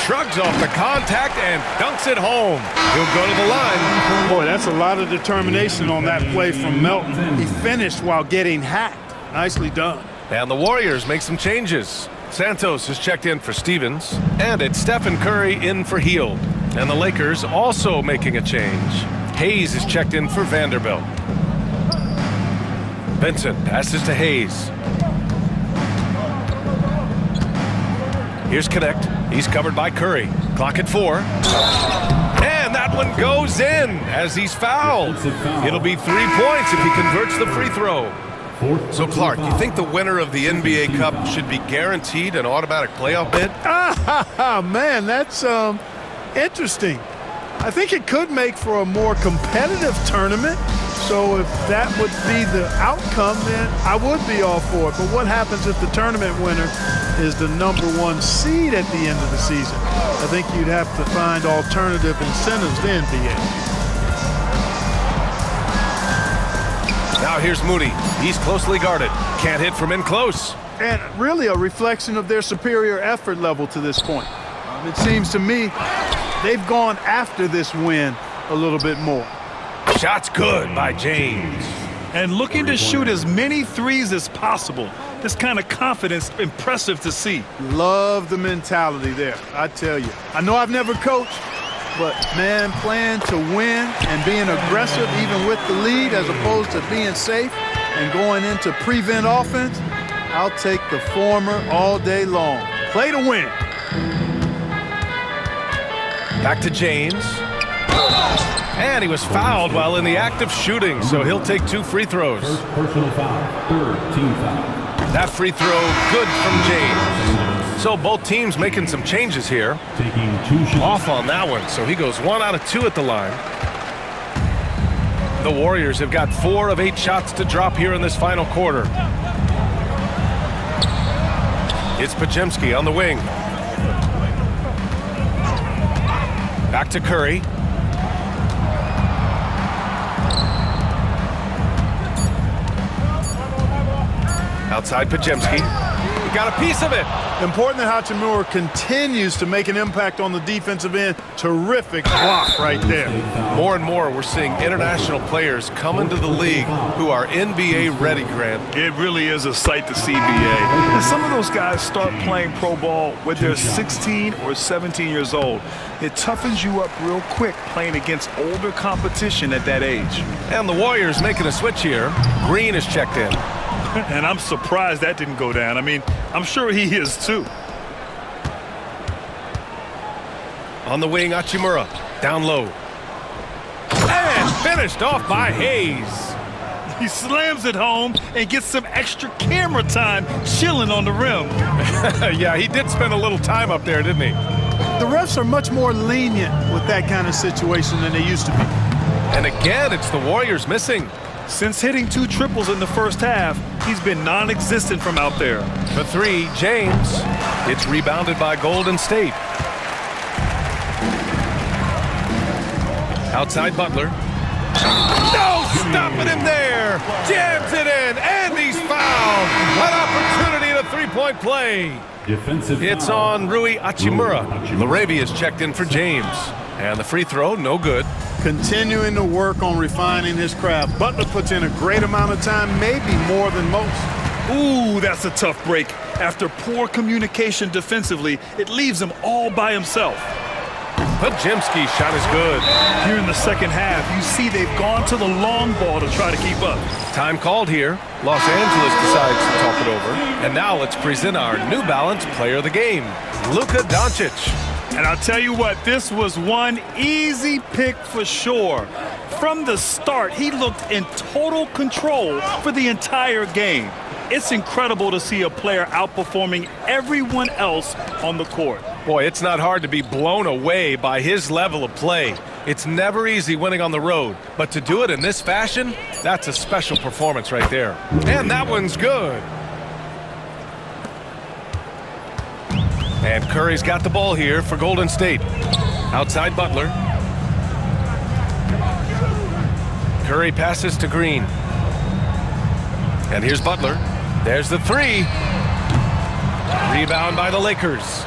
S1: Shrugs off the contact and dunks it home. He'll go to the line.
S3: Boy, that's a lot of determination on that play from Melton. He finished while getting hacked. Nicely done.
S1: And the Warriors make some changes. Santos is checked in for Stevens. And it's Stephen Curry in for Hield. And the Lakers also making a change. Hayes is checked in for Vanderbilt. Vincent passes to Hayes. Here's Connect. He's covered by Curry. Clock at 4. And that one goes in as he's fouled. It'll be 3 points if he converts the free throw. So, Clark, you think the winner of the NBA Cup should be guaranteed an automatic playoff bid?
S3: Man, that's interesting. I think it could make for a more competitive tournament. So if that would be the outcome, then I would be all for it. But what happens if the tournament winner is the #1 seed at the end of the season? I think you'd have to find alternative incentives then, BA.
S1: Now here's Moody. He's closely guarded. Can't hit from in close.
S3: And really a reflection of their superior effort level to this point. It seems to me they've gone after this win a little bit more.
S1: Shot's good by James.
S2: And looking to shoot as many threes as possible. This kind of confidence, impressive to see.
S3: Love the mentality there, I tell you. I know I've never coached, but, man, playing to win and being aggressive even with the lead as opposed to being safe and going into prevent offense, I'll take the former all day long. Play to win.
S1: Back to James. And he was fouled while in the act of shooting, so he'll take 2 free throws.
S4: First personal foul. Third team foul.
S1: That free throw good from James. So both teams making some changes here.
S4: Taking 2 shots.
S1: Off on that one, so he goes 1 out of 2 at the line. The Warriors have got 4 of 8 shots to drop here in this final quarter. It's Podziemski on the wing. Back to Curry. Outside Podziemski. got a piece of it.
S3: Important that Hachimura continues to make an impact on the defensive end. Terrific block right there.
S1: More and more, we're seeing international players come into the league who are NBA ready, Grant.
S2: It really is a sight to see, BA. And some of those guys start playing pro ball when they're 16 or 17 years old. It toughens you up real quick playing against older competition at that age.
S1: And the Warriors making a switch here. Green is checked in.
S2: And I'm surprised that didn't go down. I mean, I'm sure he is too.
S1: On the wing, Hachimura. Down low. And finished off by Hayes.
S2: He slams it home and gets some extra camera time chilling on the rim.
S1: Yeah, he did spend a little time up there, didn't he?
S3: The refs are much more lenient with that kind of situation than they used to be.
S1: And again, it's the Warriors missing.
S2: Since hitting 2 triples in the first half, he's been non-existent from out there.
S1: For 3, James. It's rebounded by Golden State. Outside Butler. No, stopping him there. Jams it in, and he's fouled. An opportunity at a three-point play.
S4: Defensive
S1: It's
S4: foul.
S1: on Rui Hachimura. Laravia is checked in for James. And the free throw, no good.
S3: Continuing to work on refining his craft. Butler puts in a great amount of time, maybe more than most.
S2: Ooh, that's a tough break. After poor communication defensively, it leaves him all by himself.
S1: Pajemski's shot is good.
S2: Here in the second half, you see they've gone to the long ball to try to keep up.
S1: Time called here. Los Angeles decides to talk it over. And now let's present our New Balance player of the game, Luka Doncic.
S2: And I'll tell you what, this was one easy pick for sure. From the start, he looked in total control for the entire game. It's incredible to see a player outperforming everyone else on the court.
S1: Boy, it's not hard to be blown away by his level of play. It's never easy winning on the road, but to do it in this fashion, that's a special performance right there. And that one's good. And Curry's got the ball here for Golden State. Outside Butler. Curry passes to Green. And here's Butler. There's the 3. Rebound by the Lakers.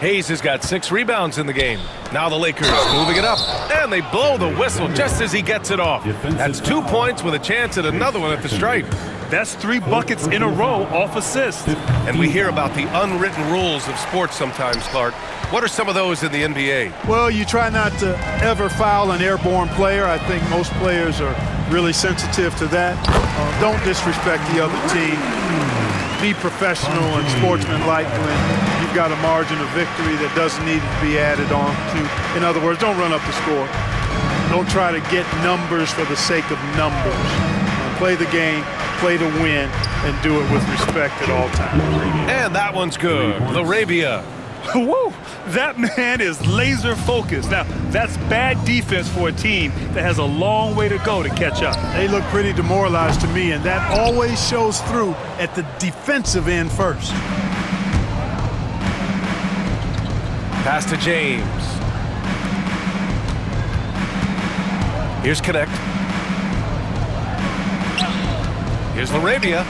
S1: Hayes has got 6 rebounds in the game. Now the Lakers moving it up. And they blow the whistle just as he gets it off. That's 2 points with a chance at another one at the stripe.
S2: That's 3 buckets in a row off assist.
S1: And we hear about the unwritten rules of sports sometimes, Clark. What are some of those in the NBA?
S3: Well, you try not to ever foul an airborne player. I think most players are really sensitive to that. Don't disrespect the other team. Be professional and sportsmanlike when you've got a margin of victory that doesn't need to be added on to. In other words, don't run up the score. Don't try to get numbers for the sake of numbers. Play the game, play to win, and do it with respect at all times.
S1: And that one's good. Laravia.
S2: Woo! That man is laser focused. Now, that's bad defense for a team that has a long way to go to catch up.
S3: They look pretty demoralized to me, and that always shows through at the defensive end first.
S1: Pass to James. Here's Connect. Here's Laravia.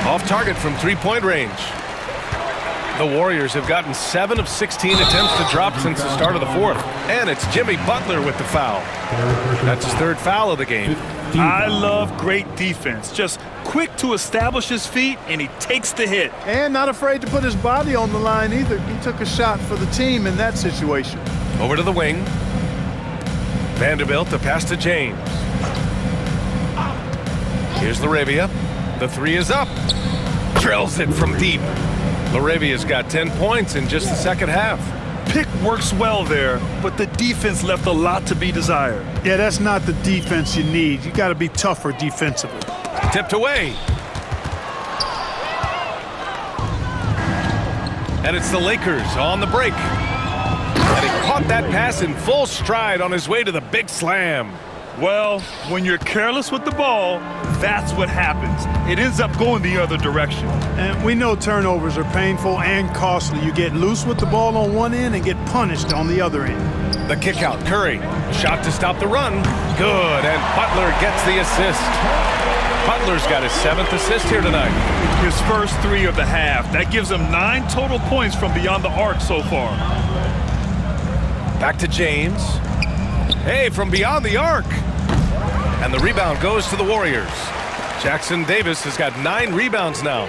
S1: Off target from three-point range. The Warriors have gotten 7 of 16 attempts to drop since the start of the fourth. And it's Jimmy Butler with the foul. That's his 3rd foul of the game.
S2: I love great defense. Just quick to establish his feet, and he takes the hit.
S3: And not afraid to put his body on the line either. He took a shot for the team in that situation.
S1: Over to the wing. Vanderbilt, the pass to James. Here's Laravia. The 3 is up. Drills it from deep. Laravia's got 10 points in just the second half.
S2: Pick works well there, but the defense left a lot to be desired.
S3: Yeah, that's not the defense you need. You got to be tougher defensively.
S1: Tipped away. And it's the Lakers on the break. And he caught that pass in full stride on his way to the big slam.
S2: Well, when you're careless with the ball, that's what happens. It ends up going the other direction.
S3: And we know turnovers are painful and costly. You get loose with the ball on one end and get punished on the other end.
S1: The kick out, Curry. Shot to stop the run. Good, and Butler gets the assist. Butler's got his 7th assist here tonight.
S2: His first 3 of the half. That gives him 9 total points from beyond the arc so far.
S1: Back to James. Hey, from beyond the arc. And the rebound goes to the Warriors. Jackson Davis has got 9 rebounds now.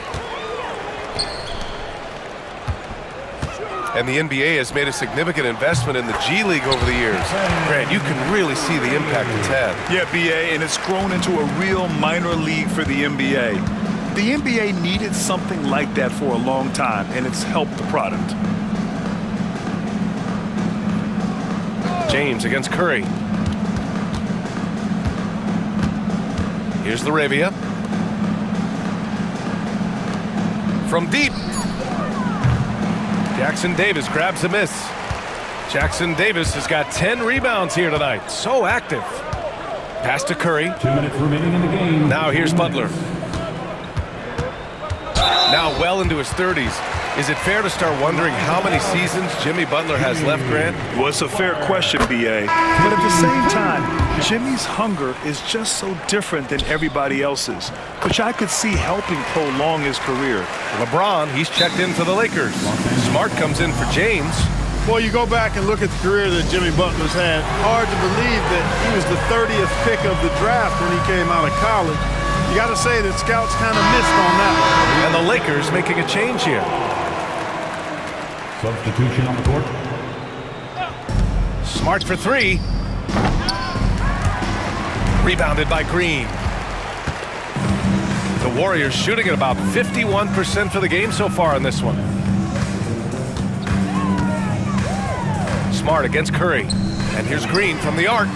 S1: And the NBA has made a significant investment in the G League over the years. Grant, you can really see the impact it's had.
S2: Yeah, BA, and it's grown into a real minor league for the NBA. The NBA needed something like that for a long time, and it's helped the product.
S1: James against Curry. Here's LaRavia. From deep. Jackson Davis grabs a miss. Jackson Davis has got 10 rebounds here tonight. So active. Pass to Curry.
S4: 2 minutes remaining in the game.
S1: Now here's Butler. Now well into his 30s. Is it fair to start wondering how many seasons Jimmy Butler has left, Grant?
S2: Well, it's a fair question, BA. But at the same time, Jimmy's hunger is just so different than everybody else's, which I could see helping prolong his career.
S1: LeBron, he's checked in for the Lakers. Smart comes in for James.
S3: Well, you go back and look at the career that Jimmy Butler's had. Hard to believe that he was the 30th pick of the draft when he came out of college. You got to say that scouts kind of missed on that one.
S1: And the Lakers making a change here.
S4: Substitution on the court.
S1: Smart for 3. Rebounded by Green. The Warriors shooting at about 51% for the game so far in this one. Smart against Curry. And here's Green from the arc.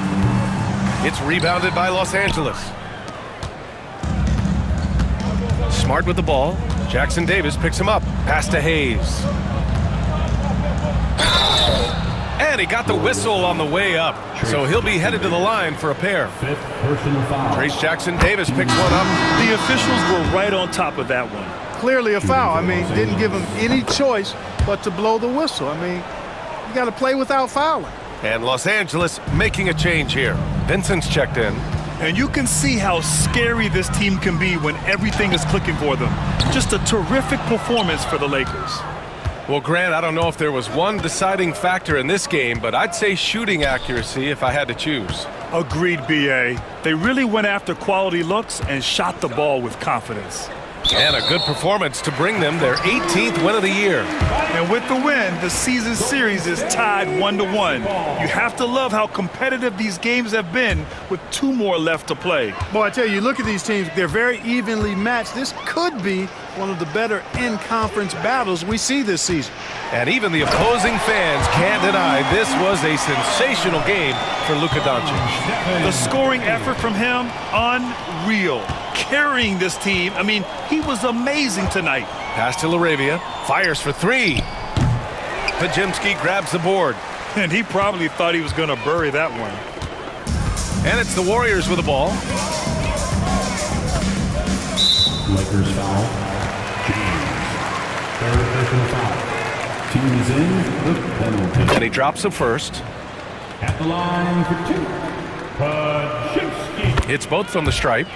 S1: It's rebounded by Los Angeles. Smart with the ball. Jackson Davis picks him up. Pass to Hayes. And he got the whistle on the way up. So he'll be headed to the line for a pair.
S4: 5th personal foul.
S1: Trace Jackson Davis picks one up.
S2: The officials were right on top of that one.
S3: Clearly a foul. I mean, didn't give him any choice but to blow the whistle. I mean, you got to play without fouling.
S1: And Los Angeles making a change here. Vincent's checked in.
S2: And you can see how scary this team can be when everything is clicking for them. Just a terrific performance for the Lakers.
S1: Well, Grant, I don't know if there was one deciding factor in this game, but I'd say shooting accuracy if I had to choose.
S2: Agreed, BA. They really went after quality looks and shot the ball with confidence.
S1: And a good performance to bring them their 18th win of the year.
S2: And with the win, the season series is tied 1-1. You have to love how competitive these games have been with 2 more left to play.
S3: Boy, I tell you, look at these teams. They're very evenly matched. This could be one of the better in-conference battles we see this season.
S1: And even the opposing fans can't deny this was a sensational game for Luka Doncic.
S2: The scoring effort from him, unreal. Carrying this team, I mean, he was amazing tonight.
S1: Pass to LaRavia, fires for 3. Pajimski grabs the board.
S2: And he probably thought he was going to bury that one.
S1: And it's the Warriors with the ball.
S4: Lakers foul. James. 3rd personal foul. Team is in the penalty.
S1: And he drops the first.
S4: At the line for 2. Pajimski.
S1: It's both from the stripe.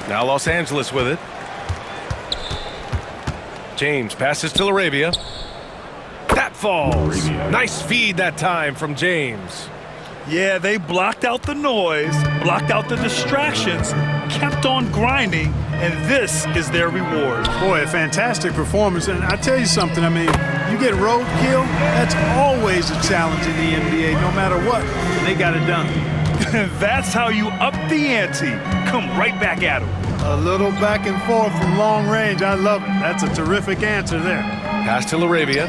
S1: Now Los Angeles with it. James passes to LaRavia. That falls. Nice feed that time from James.
S2: Yeah, they blocked out the noise, blocked out the distractions, kept on grinding, and this is their reward.
S3: Boy, a fantastic performance. And I tell you something, I mean, you get roadkill, that's always a challenge in the NBA, no matter what. They got it done.
S2: That's how you up the ante. Come right back at them.
S3: A little back and forth from long range. I love it. That's a terrific answer there.
S1: Pass to LaRavia.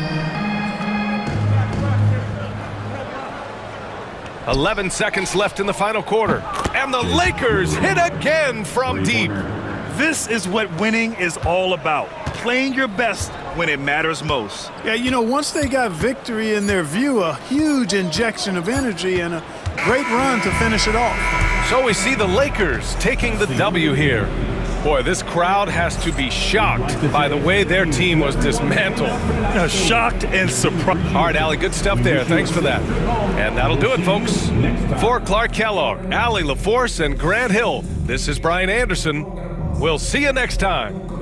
S1: 11 seconds left in the final quarter. And the Lakers hit again from deep.
S2: This is what winning is all about. Playing your best when it matters most.
S3: Yeah, you know, once they got victory in their view, a huge injection of energy and a great run to finish it off.
S1: So we see the Lakers taking the W here. Boy, this crowd has to be shocked by the way their team was dismantled.
S2: Shocked and surprised.
S1: All right, Allie, good stuff there. Thanks for that. And that'll do it, folks. For Clark Kellogg, Allie LaForce, and Grant Hill, this is Brian Anderson. We'll see you next time.